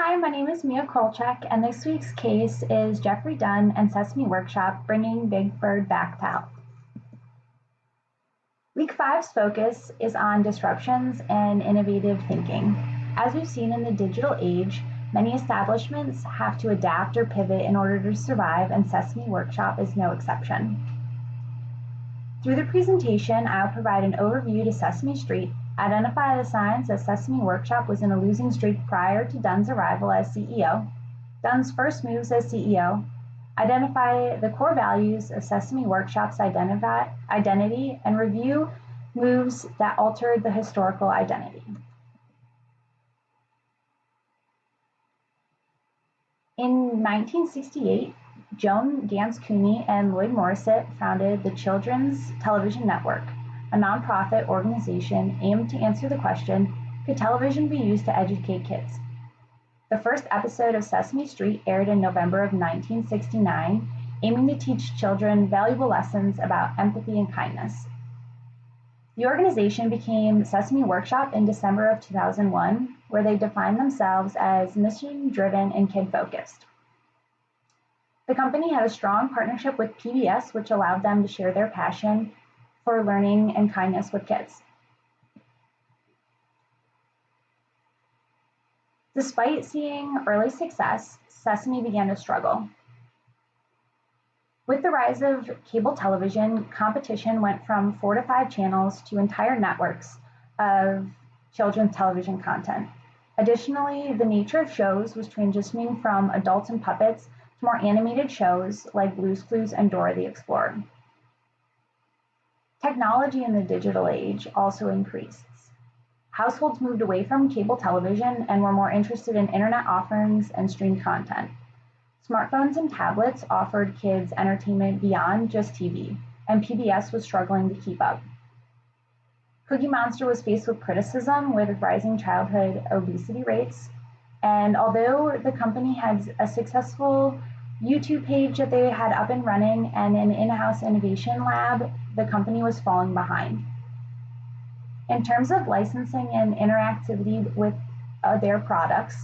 Hi, my name is Mia Kolchak, and this week's case is Jeffrey Dunn and Sesame Workshop bringing Big Bird back to health. Week 5's focus is on disruptions and innovative thinking. As we've seen in the digital age, many establishments have to adapt or pivot in order to survive, and Sesame Workshop is no exception. Through the presentation, I'll provide an overview to Sesame Street, identify the signs that Sesame Workshop was in a losing streak prior to Dunn's arrival as CEO, Dunn's first moves as CEO, identify the core values of Sesame Workshop's identity, and review moves that altered the historical identity. In 1968, Joan Gans Cooney and Lloyd Morrisett founded the Children's Television Network, a nonprofit organization aimed to answer the question, could television be used to educate kids? The first episode of Sesame Street aired in November of 1969, aiming to teach children valuable lessons about empathy and kindness. The organization became Sesame Workshop in December of 2001, where they defined themselves as mission-driven and kid-focused. The company had a strong partnership with PBS, which allowed them to share their passion for learning and kindness with kids. Despite seeing early success, Sesame began to struggle. With the rise of cable television, competition went from 4 to 5 channels to entire networks of children's television content. Additionally, the nature of shows was transitioning from adults and puppets to more animated shows like Blue's Clues and Dora the Explorer. Technology in the digital age also increased. Households moved away from cable television and were more interested in internet offerings and streamed content. Smartphones and tablets offered kids entertainment beyond just TV, and PBS was struggling to keep up. Cookie Monster was faced with criticism with rising childhood obesity rates, and although the company had a successful YouTube page that they had up and running and an in-house innovation lab, the company was falling behind. In terms of licensing and interactivity with their products,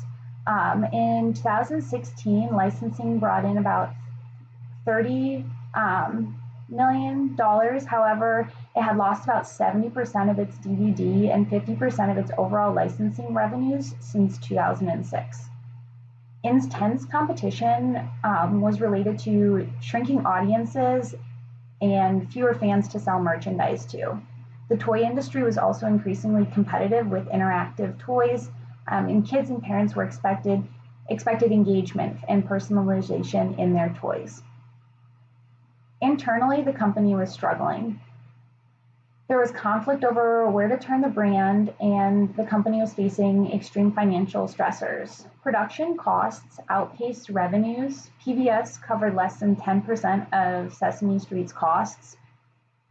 in 2016, licensing brought in about $30 million. However, it had lost about 70% of its DVD and 50% of its overall licensing revenues since 2006. Intense competition was related to shrinking audiences and fewer fans to sell merchandise to. The toy industry was also increasingly competitive with interactive toys, and kids and parents were expected engagement and personalization in their toys. Internally, the company was struggling. There was conflict over where to turn the brand, and the company was facing extreme financial stressors. Production costs outpaced revenues. PBS covered less than 10% of Sesame Street's costs.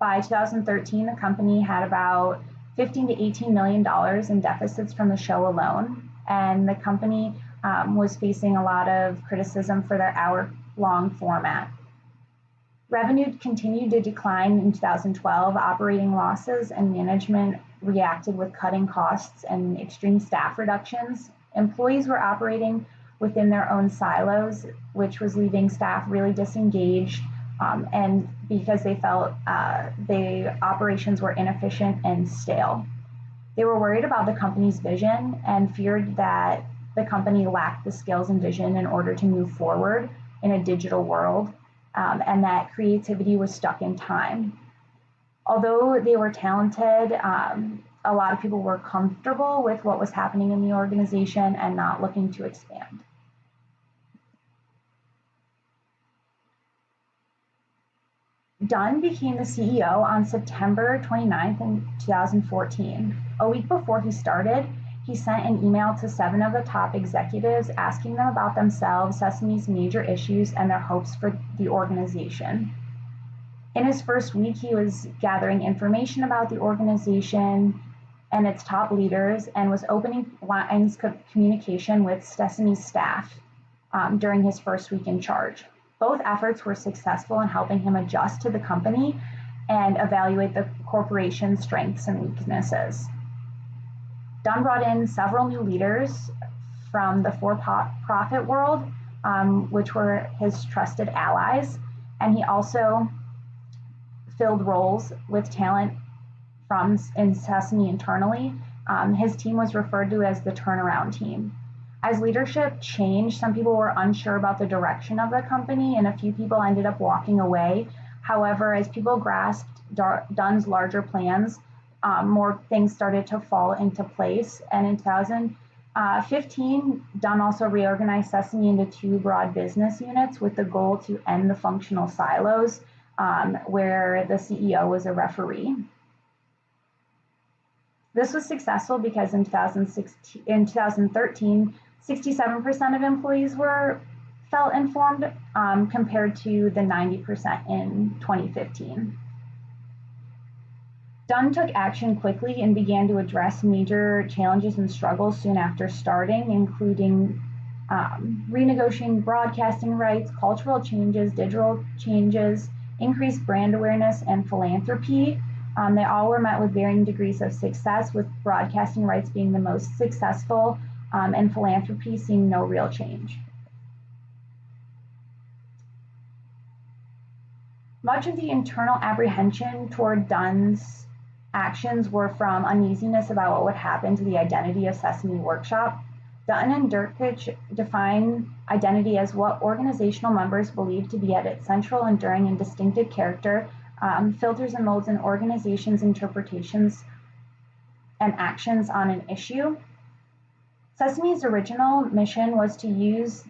By 2013, the company had about $15 to $18 million in deficits from the show alone, and the company was facing a lot of criticism for their hour-long format. Revenue continued to decline in 2012, operating losses, and management reacted with cutting costs and extreme staff reductions. Employees were operating within their own silos, which was leaving staff really disengaged, and because they felt the operations were inefficient and stale. They were worried about the company's vision and feared that the company lacked the skills and vision in order to move forward in a digital world, and that creativity was stuck in time. Although they were talented, a lot of people were comfortable with what was happening in the organization and not looking to expand. Dunn became the CEO on September 29th in 2014. A week before he started, he sent an email to 7 of the top executives asking them about themselves, Sesame's major issues, and their hopes for the organization. In his first week, he was gathering information about the organization and its top leaders and was opening lines of communication with Sesame's staff during his first week in charge. Both efforts were successful in helping him adjust to the company and evaluate the corporation's strengths and weaknesses. Dunn brought in several new leaders from the for-profit world, which were his trusted allies. And he also filled roles with talent from in Sesame internally. His team was referred to as the turnaround team. As leadership changed, some people were unsure about the direction of the company, and a few people ended up walking away. However, as people grasped Dunn's larger plans, more things started to fall into place. And in 2015, Dunn also reorganized Sesame into two broad business units with the goal to end the functional silos, where the CEO was a referee. This was successful because in 2013, 67% of employees felt informed, compared to the 90% in 2015. Dunn took action quickly and began to address major challenges and struggles soon after starting, including renegotiating broadcasting rights, cultural changes, digital changes, increased brand awareness, and philanthropy. They all were met with varying degrees of success, with broadcasting rights being the most successful, and philanthropy seeing no real change. Much of the internal apprehension toward Dunn's actions were from uneasiness about what would happen to the identity of Sesame Workshop. Dunn and Durkich define identity as what organizational members believe to be at its central, enduring, and distinctive character, filters and molds an organization's interpretations and actions on an issue. Sesame's original mission was to use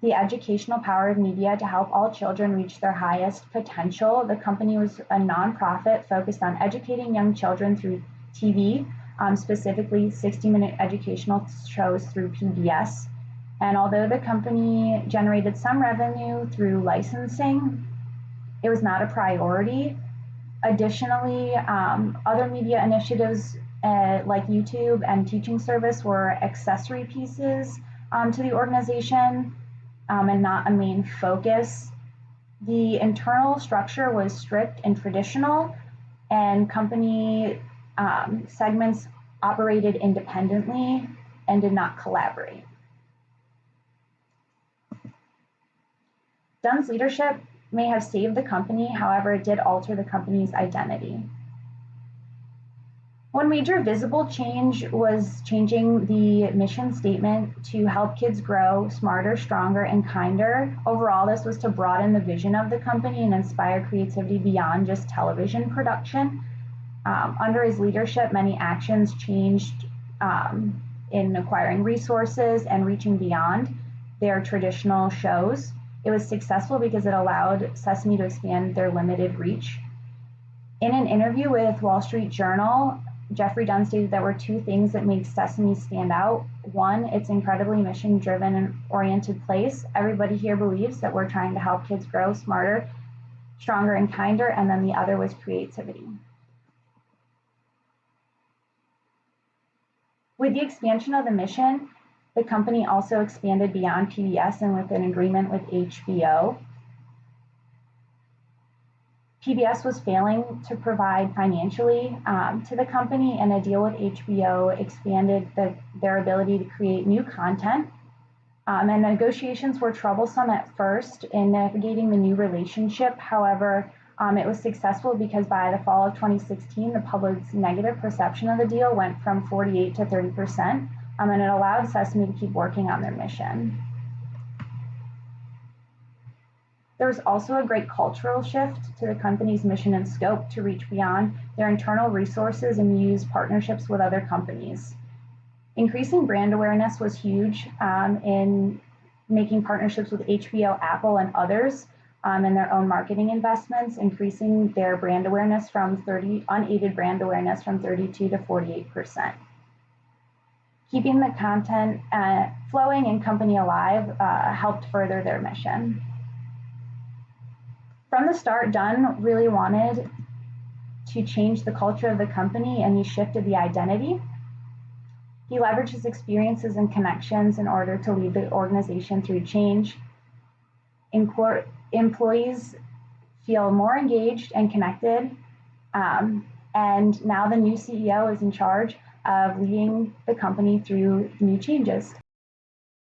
the educational power of media to help all children reach their highest potential. The company was a nonprofit focused on educating young children through TV, specifically 60-minute educational shows through PBS. And although the company generated some revenue through licensing, it was not a priority. Additionally, other media initiatives like YouTube and teaching service were accessory pieces to the organization, and not a main focus. The internal structure was strict and traditional, and company segments operated independently and did not collaborate. Dunn's leadership may have saved the company, however, it did alter the company's identity. One major visible change was changing the mission statement to help kids grow smarter, stronger, and kinder. Overall, this was to broaden the vision of the company and inspire creativity beyond just television production. Under his leadership, many actions changed in acquiring resources and reaching beyond their traditional shows. It was successful because it allowed Sesame to expand their limited reach. In an interview with Wall Street Journal, Jeffrey Dunn stated there were two things that make Sesame stand out. One, it's incredibly mission-driven and oriented place. Everybody here believes that we're trying to help kids grow smarter, stronger, and kinder. And then the other was creativity. With the expansion of the mission, the company also expanded beyond PBS and with an agreement with HBO. PBS was failing to provide financially to the company, and a deal with HBO expanded their ability to create new content. And negotiations were troublesome at first in navigating the new relationship. However, it was successful because by the fall of 2016, the public's negative perception of the deal went from 48% to 30%, and it allowed Sesame to keep working on their mission. There was also a great cultural shift to the company's mission and scope to reach beyond their internal resources and use partnerships with other companies. Increasing brand awareness was huge in making partnerships with HBO, Apple, and others in their own marketing investments, increasing their brand awareness from unaided brand awareness from 32 to 48%. Keeping the content flowing and company alive helped further their mission. From the start, Dunn really wanted to change the culture of the company, and he shifted the identity. He leveraged his experiences and connections in order to lead the organization through change. Employees feel more engaged and connected, and now the new CEO is in charge of leading the company through new changes.